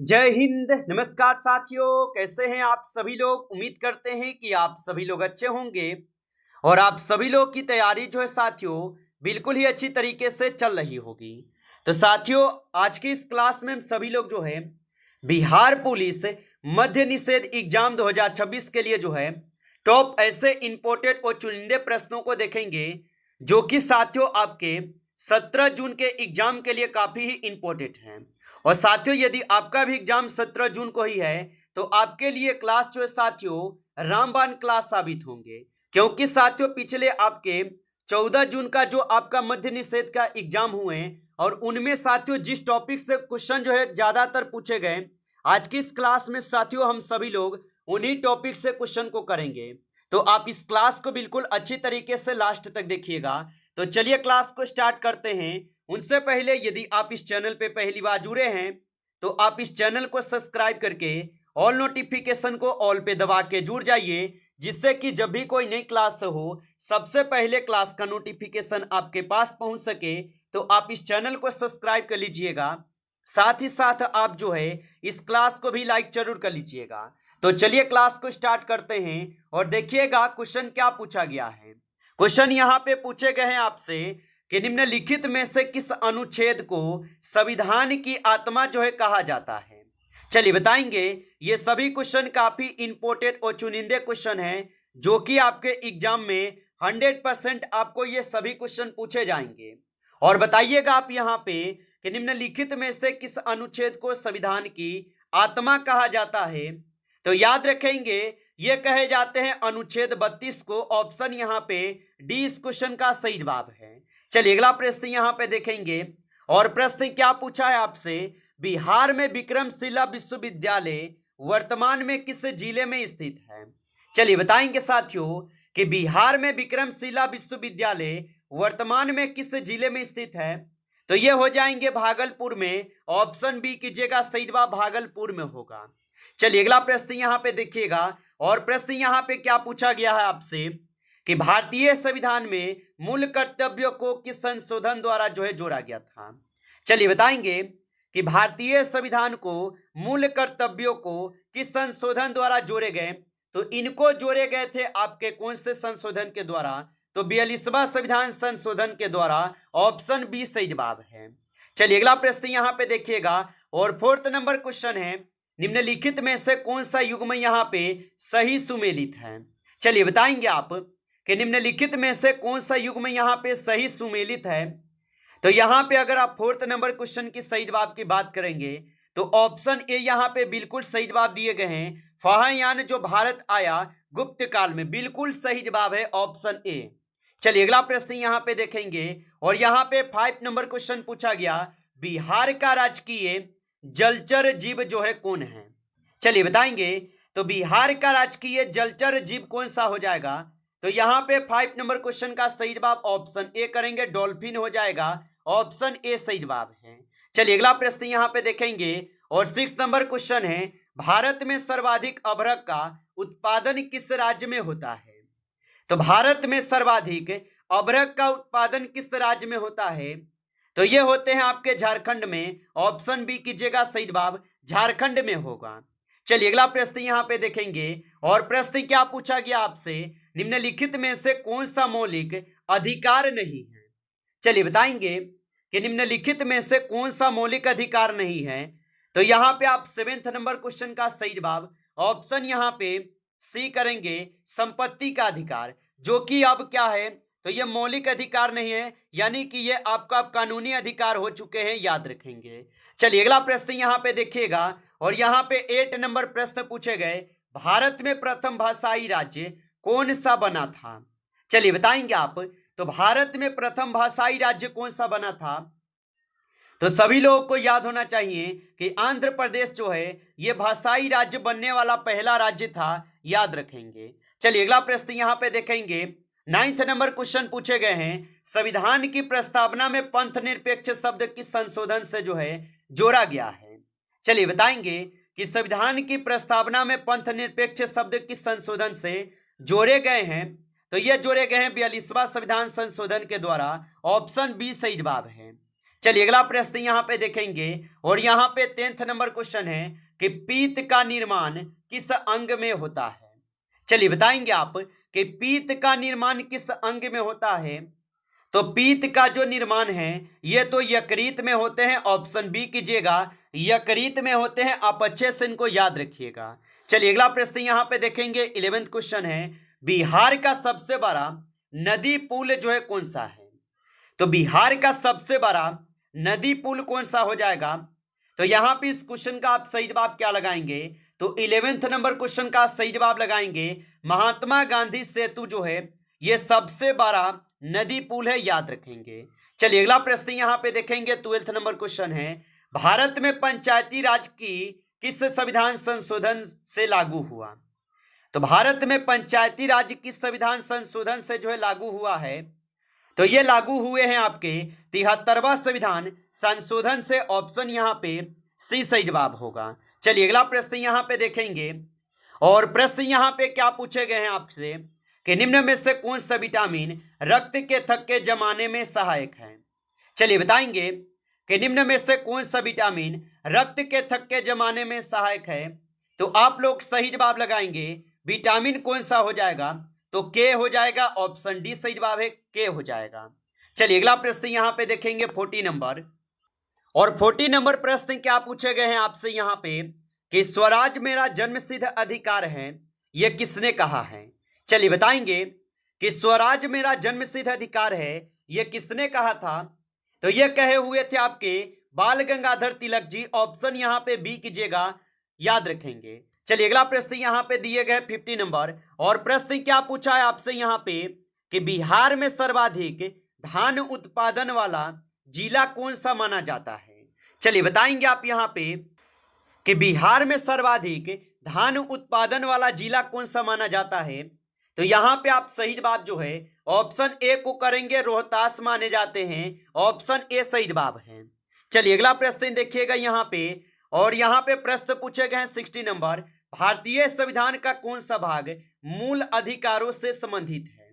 जय हिंद। नमस्कार साथियों, कैसे हैं आप सभी लोग। उम्मीद करते हैं कि आप सभी लोग अच्छे होंगे और आप सभी लोग की तैयारी जो है साथियों बिल्कुल ही अच्छी तरीके से चल रही होगी। तो साथियों, आज की इस क्लास में हम सभी लोग जो है बिहार पुलिस मध्य निषेध एग्जाम 2026 के लिए जो है टॉप ऐसे इंपोर्टेड और चुनिंदे प्रश्नों को देखेंगे जो कि साथियों आपके 17 जून के एग्जाम के लिए काफी ही इंपॉर्टेंट हैं। और साथियों, यदि आपका भी एग्जाम 17 जून को ही है तो आपके लिए क्लास जो है साथियों रामबाण क्लास साबित होंगे, क्योंकि साथियों पिछले आपके 14 जून का जो आपका मध्य निषेध का एग्जाम हुए और उनमें साथियों जिस टॉपिक से क्वेश्चन जो है ज्यादातर पूछे गए, आज की इस क्लास में साथियों हम सभी लोग उन्हीं टॉपिक से क्वेश्चन को करेंगे। तो आप इस क्लास को बिल्कुल अच्छी तरीके से लास्ट तक देखिएगा। तो चलिए क्लास को स्टार्ट करते हैं। उनसे पहले यदि आप इस चैनल पे पहली बार जुड़े हैं तो आप इस चैनल को सब्सक्राइब करके ऑल नोटिफिकेशन को ऑल पे दबा के जुड़ जाइए, जिससे कि जब भी कोई नई क्लास हो सबसे पहले क्लास का नोटिफिकेशन आपके पास पहुंच सके। तो आप इस चैनल को सब्सक्राइब कर लीजिएगा, साथ ही साथ आप जो है इस क्लास को भी लाइक जरूर कर लीजिएगा। तो चलिए क्लास को स्टार्ट करते हैं और देखिएगा क्वेश्चन क्या पूछा गया है। क्वेश्चन यहाँ पे पूछे गए हैं आपसे कि निम्नलिखित में से किस अनुच्छेद को संविधान की आत्मा जो है कहा जाता है। चलिए बताएंगे। ये सभी क्वेश्चन काफी इंपोर्टेंट और चुनिंदे क्वेश्चन हैं जो कि आपके एग्जाम में 100% आपको ये सभी क्वेश्चन पूछे जाएंगे। और बताइएगा आप यहाँ पे कि निम्नलिखित में से किस अनुच्छेद को संविधान की आत्मा कहा जाता है। तो याद रखेंगे ये कहे जाते हैं अनुच्छेद 32 को। ऑप्शन यहाँ पे डी इस क्वेश्चन का सही जवाब है। चलिए अगला प्रश्न यहाँ पे देखेंगे और प्रश्न क्या पूछा है आपसे। बिहार में विक्रमशिला विश्वविद्यालय वर्तमान में किस जिले में स्थित है। चलिए बताएंगे साथियों कि बिहार में विक्रमशिला विश्वविद्यालय वर्तमान में किस जिले में स्थित है। तो ये हो जाएंगे भागलपुर में। ऑप्शन बी कीजिएगा, सही जवाब भागलपुर में होगा। चलिए अगला प्रश्न यहाँ पे देखिएगा और प्रश्न यहाँ पे क्या पूछा गया है आपसे कि भारतीय संविधान में मूल कर्तव्यों को किस संशोधन द्वारा जो है जोड़ा गया था। चलिए बताएंगे कि भारतीय संविधान को मूल कर्तव्यों को किस संशोधन द्वारा जोड़े गए। तो इनको जोड़े गए थे आपके कौन से संशोधन के द्वारा। तो 42वां संविधान संशोधन के द्वारा। ऑप्शन बी सही जवाब है। चलिए अगला प्रश्न यहाँ पे देखिएगा और 4th नंबर क्वेश्चन है निम्नलिखित में से कौन सा युग्म यहाँ पे सही सुमेलित है। चलिए बताएंगे आप कि निम्नलिखित में से कौन सा युग्म यहाँ पे सही सुमेलित है। तो यहाँ पे अगर आप 4th नंबर क्वेश्चन की सही जवाब की बात करेंगे तो ऑप्शन ए यहाँ पे बिल्कुल सही जवाब दिए गए हैं। फाहायान जो भारत आया गुप्त काल में, बिल्कुल सही जवाब है ऑप्शन ए। चलिए अगला प्रश्न यहाँ पे देखेंगे और यहाँ पे 5 नंबर क्वेश्चन पूछा गया बिहार का राजकीय जलचर जीव जो है कौन है। चलिए बताएंगे। तो बिहार का राजकीय जलचर जीव कौन सा हो जाएगा। तो यहाँ पे 5 नंबर क्वेश्चन का सही जवाब ऑप्शन ए करेंगे, डॉल्फिन हो जाएगा। ऑप्शन ए सही जवाब है। चलिए अगला प्रश्न यहाँ पे देखेंगे और 6 नंबर क्वेश्चन है भारत में सर्वाधिक अभ्रक का उत्पादन किस राज्य में होता है। तो भारत में सर्वाधिक अभ्रक का उत्पादन किस राज्य में होता है। तो ये होते हैं आपके झारखंड में। ऑप्शन बी कीजिएगा, सही जवाब झारखंड में होगा। चलिए अगला प्रश्न यहाँ पे देखेंगे और प्रश्न क्या पूछा गया आपसे निम्नलिखित में से कौन सा मौलिक अधिकार नहीं है। चलिए बताएंगे कि निम्नलिखित में से कौन सा मौलिक अधिकार नहीं है। तो यहाँ पे आप 7th नंबर क्वेश्चन का सही जवाब ऑप्शन यहाँ पे सी करेंगे, संपत्ति का अधिकार, जो कि अब क्या है तो ये मौलिक अधिकार नहीं है, यानी कि ये आपका कानूनी अधिकार हो चुके हैं, याद रखेंगे। चलिए अगला प्रश्न यहाँ पे देखिएगा और यहाँ पे 8 नंबर प्रश्न पूछे गए भारत में प्रथम भाषाई राज्य कौन सा बना था। चलिए बताएंगे आप। तो भारत में प्रथम भाषाई राज्य कौन सा बना था। तो सभी लोगों को याद होना चाहिए कि आंध्र प्रदेश जो है ये भाषाई राज्य बनने वाला पहला राज्य था, याद रखेंगे। चलिए अगला प्रश्न यहाँ पे देखेंगे। 9th नंबर क्वेश्चन पूछे गए हैं संविधान की प्रस्तावना में पंथ निरपेक्ष शब्द किस संशोधन से जो है जोड़ा गया है। चलिए बताएंगे कि संविधान की प्रस्तावना में पंथ निरपेक्ष शब्द किस संशोधन से जोड़े गए हैं। तो ये जोड़े गए हैं 42वां संविधान संशोधन के द्वारा। ऑप्शन बी सही जवाब है। चलिए अगला प्रश्न यहाँ पे देखेंगे और यहाँ पे 10th नंबर क्वेश्चन है कि पीत का निर्माण किस अंग में होता है। चलिए बताएंगे आप कि पीत का निर्माण किस अंग में होता है। तो पीत का जो निर्माण है ये तो यकृत में होते हैं, ऑप्शन बी कीजिएगा, यकृत में होते हैं। आप अच्छे से इनको याद रखिएगा। चलिए अगला प्रश्न यहाँ पे देखेंगे 11th क्वेश्चन है, बिहार का सबसे बड़ा नदी पुल जो है कौन सा है। तो बिहार का सबसे बड़ा नदी पुल कौन सा हो जाएगा। तो यहां पे इस क्वेश्चन का आप सही जवाब क्या लगाएंगे। तो 11th नंबर क्वेश्चन का सही जवाब लगाएंगे महात्मा गांधी सेतु जो है ये सबसे बड़ा नदी पुल है, याद रखेंगे। चलिए अगला प्रश्न यहां पे देखेंगे 12th नंबर क्वेश्चन है, भारत में पंचायती राज की किस संविधान संशोधन से लागू हुआ। तो भारत में पंचायती राज किस संविधान संशोधन से जो है लागू हुआ है। तो ये लागू हुए हैं आपके 73वां संविधान संशोधन से, ऑप्शन यहाँ पे सी सही जवाब होगा। चलिए अगला प्रश्न यहाँ पे देखेंगे और प्रश्न यहाँ पे क्या पूछे गए हैं आपसे कि निम्न में से कौन सा विटामिन रक्त के थक्के जमाने में सहायक है। चलिए बताएंगे कि निम्न में से कौन सा विटामिन रक्त के थक्के जमाने में सहायक है। तो आप लोग सही जवाब लगाएंगे विटामिन कौन सा हो जाएगा। तो के हो जाएगा, ऑप्शन डी सही जवाब है, के हो जाएगा। चलिए अगला प्रश्न यहां पे देखेंगे 40 नंबर और 40 नंबर प्रश्न क्या पूछे गए हैं आपसे यहां पे कि स्वराज मेरा जन्मसिद्ध अधिकार है, यह किसने कहा है। चलिए बताएंगे कि स्वराज मेरा जन्मसिद्ध अधिकार है, यह किसने कहा था। तो यह कहे हुए थे आपके बाल गंगाधर तिलक जी, ऑप्शन यहां पे बी कीजिएगा, याद रखेंगे। चलिए अगला प्रश्न यहां पे दिए गए 50 नंबर और प्रश्न क्या पूछा है आपसे यहां पे कि बिहार में सर्वाधिक धान उत्पादन वाला जिला कौन सा माना जाता है। चलिए बताएंगे आप यहां पे कि बिहार में सर्वाधिक धान उत्पादन वाला जिला कौन सा माना जाता है। तो यहां पे आप सही जवाब जो है ऑप्शन ए को करेंगे, रोहतास माने जाते हैं, ऑप्शन ए सही जवाब है। चलिए अगला प्रश्न देखिएगा यहां पे और यहां पे प्रश्न पूछे गए हैं 60 नंबर, भारतीय संविधान का कौन सा भाग मूल अधिकारों से संबंधित है।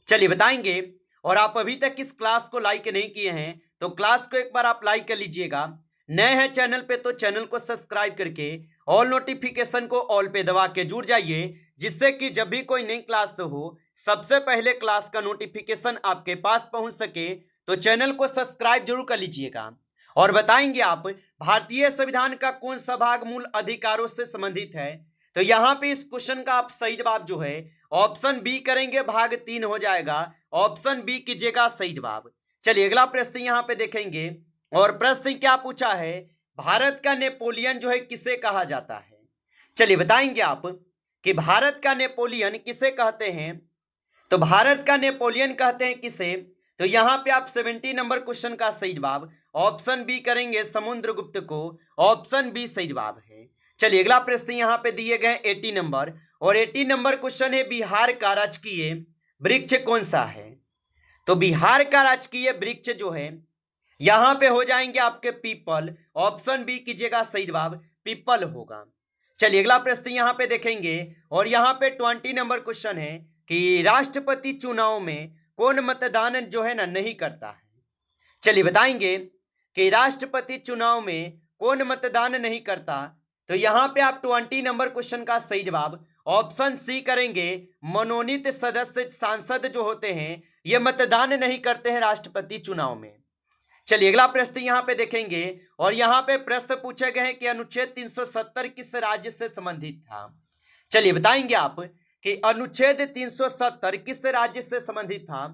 चलिए बताएंगे और आप अभी तक इस क्लास को लाइक नहीं किए हैं तो क्लास को एक बार आप लाइक कर लीजिएगा। नए हैं चैनल पे तो चैनल को सब्सक्राइब करके ऑल नोटिफिकेशन को ऑल पे दबा के जुड़ जाइए, जिससे कि जब भी कोई नई क्लास हो सबसे पहले क्लास का नोटिफिकेशन आपके पास पहुंच सके। तो चैनल को सब्सक्राइब जरूर कर लीजिएगा और बताएंगे आप भारतीय संविधान का कौन सा भाग मूल अधिकारों से संबंधित है। तो यहां पे इस क्वेश्चन का आप सही जवाब जो है ऑप्शन बी करेंगे, भाग 3 हो जाएगा, ऑप्शन बी कीजिएगा सही जवाब। चलिए अगला प्रश्न यहां पे देखेंगे और प्रश्न क्या पूछा है, भारत का नेपोलियन जो है किसे कहा जाता है। चलिए बताएंगे आप कि भारत का नेपोलियन किसे कहते हैं। तो भारत का नेपोलियन कहते हैं किसे। तो यहां पे आप 70 नंबर क्वेश्चन का सही जवाब ऑप्शन बी करेंगे, समुद्रगुप्त को, ऑप्शन बी सही जवाब है। चलिए अगला प्रश्न यहां पे दिए गए 80 नंबर और 80 नंबर क्वेश्चन है, बिहार का राजकीय वृक्ष कौन सा है। तो बिहार का राजकीय वृक्ष जो है यहां पे हो जाएंगे आपके पीपल, ऑप्शन बी कीजिएगा सही जवाब, पीपल होगा। चलिए अगला प्रश्न यहां पे देखेंगे और यहां पे 20 नंबर क्वेश्चन है कि राष्ट्रपति चुनाव में कौन मतदान जो है ना नहीं करता है। चलिए बताएंगे कि राष्ट्रपति चुनाव में कौन मतदान नहीं करता। तो यहां पे आप 20 नंबर क्वेश्चन का सही जवाब ऑप्शन सी करेंगे, मनोनीत सदस्य सांसद जो होते हैं ये मतदान नहीं करते हैं राष्ट्रपति चुनाव में। चलिए अगला प्रश्न यहां पे देखेंगे और यहां पे प्रश्न पूछे गए हैं कि अनुच्छेद 370 किस राज्य से संबंधित था। चलिए बताएंगे आप कि अनुच्छेद 370 किस राज्य से संबंधित था।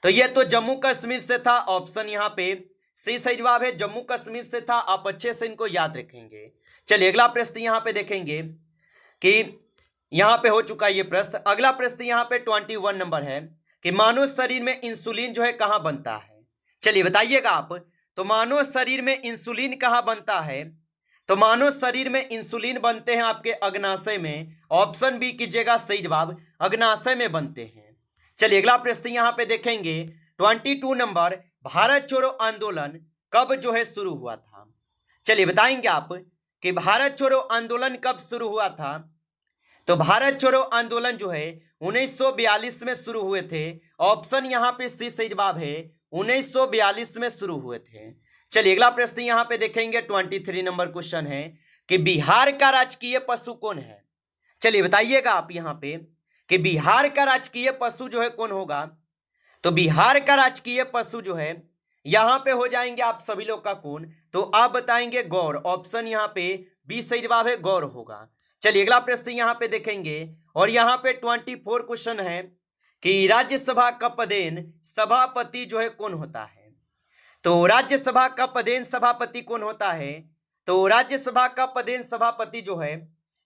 तो यह तो जम्मू कश्मीर से था, ऑप्शन यहां पे सी सही जवाब है, जम्मू कश्मीर से था। आप अच्छे से इनको याद रखेंगे। चलिए अगला प्रश्न यहां पे देखेंगे कि यहां पे हो चुका है ये प्रश्न। अगला प्रश्न यहां पे 21 नंबर है कि मानव शरीर में इंसुलिन जो है कहां बनता है। चलिए बताइएगा आप, तो मानव शरीर में इंसुलिन कहां बनता है। तो मानव शरीर में इंसुलिन बनते हैं आपके अग्नाशय में, ऑप्शन बी कीजिएगा सही जवाब, अग्नाशय में बनते हैं। चलिए अगला प्रश्न यहां पे देखेंगे 22 नंबर, भारत छोड़ो आंदोलन कब जो है शुरू हुआ था। चलिए बताएंगे आप कि भारत छोड़ो आंदोलन कब शुरू हुआ था। तो भारत छोड़ो आंदोलन जो है 1942 में शुरू हुए थे, ऑप्शन यहां पे सी सही जवाब है, 1942 में शुरू हुए थे। चलिए अगला प्रश्न यहाँ पे देखेंगे, 23 नंबर क्वेश्चन है कि बिहार का राजकीय पशु कौन है। चलिए बताइएगा आप यहाँ पे कि बिहार का राजकीय पशु जो है कौन होगा। तो बिहार का राजकीय पशु जो है यहाँ पे हो जाएंगे आप सभी लोग का कौन, तो आप बताएंगे गौर। ऑप्शन यहाँ पे बी सही जवाब है, गौर होगा। चलिए अगला प्रश्न यहाँ पे देखेंगे और यहाँ पे 24 क्वेश्चन है कि राज्यसभा का पदेन सभापति जो है कौन होता है। तो राज्यसभा का पदेन सभापति कौन होता है। तो राज्यसभा का पदेन सभापति जो है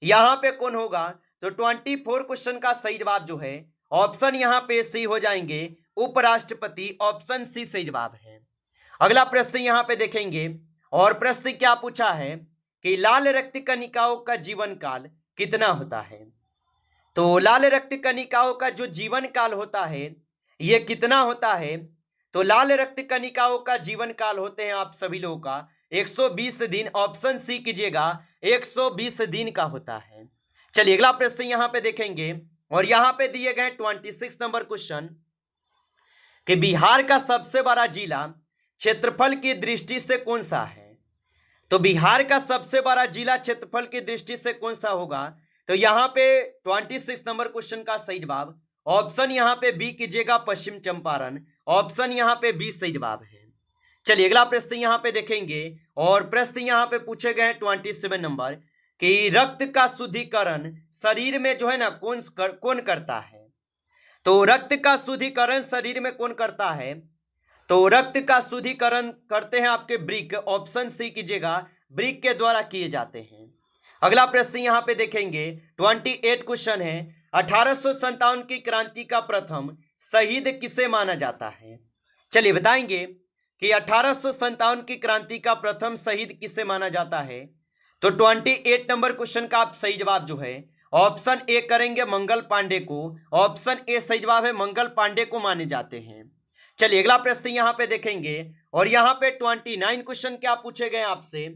यहाँ पे कौन होगा। तो 24 क्वेश्चन का सही जवाब जो है ऑप्शन यहाँ पे सी हो जाएंगे, उपराष्ट्रपति। ऑप्शन सी सही जवाब है। अगला प्रश्न यहाँ पे देखेंगे और प्रश्न क्या पूछा है कि लाल रक्त कणिकाओं का जीवन काल कितना होता है। तो लाल रक्त कणिकाओं का जो जीवन काल होता है ये कितना होता है। तो लाल रक्त कणिकाओं का जीवन काल होते हैं आप सभी लोगों का 120 दिन। ऑप्शन सी कीजिएगा, 120 दिन का होता है। चलिए अगला प्रश्न यहाँ पे देखेंगे और यहाँ पे दिए गए 26 नंबर क्वेश्चन कि बिहार का सबसे बड़ा जिला क्षेत्रफल की दृष्टि से कौन सा है। तो बिहार का सबसे बड़ा जिला क्षेत्रफल की दृष्टि से कौन सा होगा। तो यहाँ पे 26 नंबर क्वेश्चन का सही जवाब ऑप्शन यहाँ पे बी कीजिएगा, पश्चिम चंपारण। ऑप्शन यहाँ पे बी सही जवाब है। चलिए अगला प्रश्न यहाँ पे देखेंगे और प्रश्न यहाँ पे पूछे गए 27 नंबर कि रक्त का शुद्धिकरण शरीर में जो है ना कौन करता है। तो रक्त का शुद्धिकरण शरीर में कौन करता है। तो रक्त का शुद्धिकरण करते हैं आपके वृक्क। ऑप्शन सी कीजिएगा, वृक्क के द्वारा किए जाते हैं। अगला प्रश्न यहाँ पे देखेंगे 28 क्वेश्चन है, 1857 की क्रांति का प्रथम शहीद किसे माना जाता है। चलिए बताएंगे कि 1857 की क्रांति का प्रथम शहीद किसे माना जाता है। तो 28 नंबर क्वेश्चन का आप सही जवाब जो है ऑप्शन ए करेंगे, मंगल पांडे को। ऑप्शन ए सही जवाब है, मंगल पांडे को माने जाते हैं। चलिए अगला प्रश्न यहाँ पे देखेंगे और यहाँ पे 29 क्वेश्चन क्या पूछे गए आपसे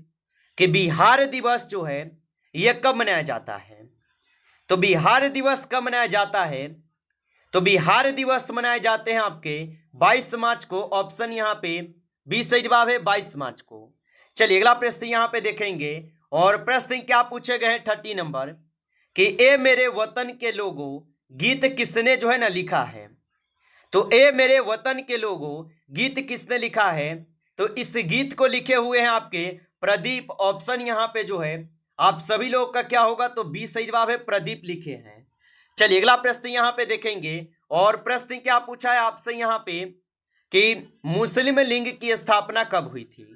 कि बिहार दिवस जो है यह कब मनाया जाता है। तो बिहार दिवस कब मनाया जाता है। तो बिहार दिवस मनाए जाते हैं आपके 22 मार्च को। ऑप्शन यहाँ पे बी सही जवाब है, 22 मार्च को। चलिए अगला प्रश्न यहाँ पे देखेंगे और प्रश्न क्या पूछे गए 30 नंबर कि ए मेरे वतन के लोगों गीत किसने जो है ना लिखा है। तो ए मेरे वतन के लोगों गीत किसने लिखा है। तो इस गीत को लिखे हुए हैं आपके प्रदीप। ऑप्शन यहाँ पे जो है आप सभी लोग का क्या होगा, तो बी सही जवाब है, प्रदीप लिखे हैं। चलिए अगला प्रश्न यहाँ पे देखेंगे और प्रश्न क्या पूछा है आपसे यहाँ पे कि मुस्लिम लीग की स्थापना कब हुई थी।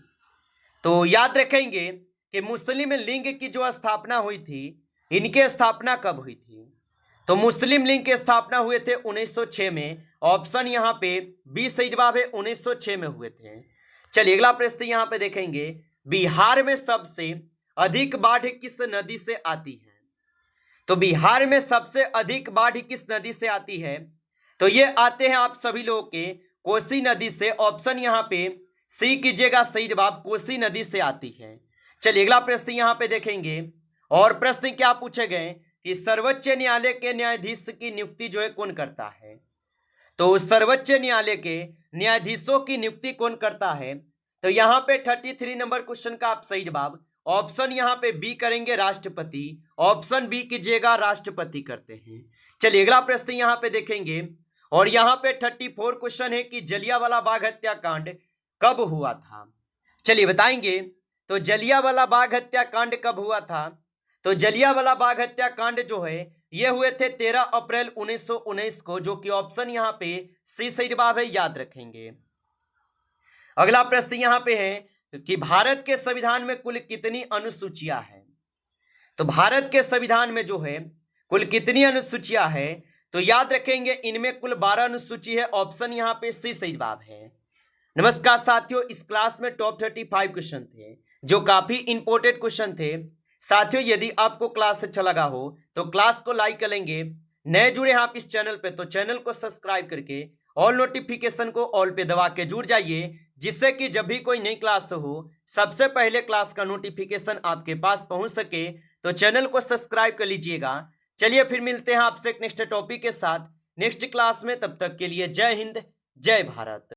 तो याद रखेंगे कि मुस्लिम लीग की जो स्थापना हुई थी, इनके स्थापना कब हुई थी। तो मुस्लिम लीग की स्थापना हुए थे 1906 में। ऑप्शन यहाँ पे बी सही जवाब है, 1906 में हुए थे। चलिए अगला प्रश्न यहाँ पे देखेंगे, बिहार में सबसे अधिक बाढ़ किस नदी से आती है। तो बिहार में सबसे अधिक बाढ़ किस नदी से आती है। तो ये आते हैं आप सभी लोगों के कोसी नदी से। ऑप्शन यहाँ पे सी कीजिएगा, सही जवाब कोसी नदी से आती है। चलिए अगला प्रश्न यहाँ पे देखेंगे और प्रश्न क्या पूछे गए कि सर्वोच्च न्यायालय के न्यायाधीश की नियुक्ति जो है कौन करता है। तो सर्वोच्च न्यायालय के न्यायाधीशों की नियुक्ति कौन करता है। तो यहाँ पे 33 नंबर क्वेश्चन का आप सही जवाब ऑप्शन यहाँ पे बी करेंगे, राष्ट्रपति। ऑप्शन बी कीजिएगा, राष्ट्रपति करते हैं। चलिए अगला प्रश्न यहाँ पे देखेंगे और यहाँ पे 34 क्वेश्चन है कि जलियांवाला बाग हत्याकांड कब हुआ था। चलिए बताएंगे तो जलियांवाला बाग हत्याकांड कब हुआ था। तो जलियांवाला बाग हत्याकांड जो है ये हुए थे 13 अप्रैल 1919 को, जो कि ऑप्शन यहाँ पे सी सही जवाब है, याद रखेंगे। अगला प्रश्न यहाँ पे है कि भारत के संविधान में कुल कितनी अनुसूचियां हैं। तो भारत के संविधान में जो है कुल कितनी अनुसूचियां है, तो याद रखेंगे इनमें कुल 12 अनुसूची है। ऑप्शन यहाँ पे सी सही जवाब है। नमस्कार साथियों, इस क्लास में टॉप 35 क्वेश्चन थे जो काफी इंपॉर्टेंट क्वेश्चन थे। साथियों यदि आपको क्लास अच्छा लगा हो तो क्लास को लाइक करेंगे। नए जुड़े हैं आप इस चैनल पे तो चैनल को सब्सक्राइब करके ऑल नोटिफिकेशन को ऑल पे दबा के जुड़ जाइए, जिससे कि जब भी कोई नई क्लास हो सबसे पहले क्लास का नोटिफिकेशन आपके पास पहुंच सके। तो चैनल को सब्सक्राइब कर लीजिएगा। चलिए फिर मिलते हैं आपसे एक नेक्स्ट टॉपिक के साथ नेक्स्ट क्लास में। तब तक के लिए जय हिंद, जय भारत।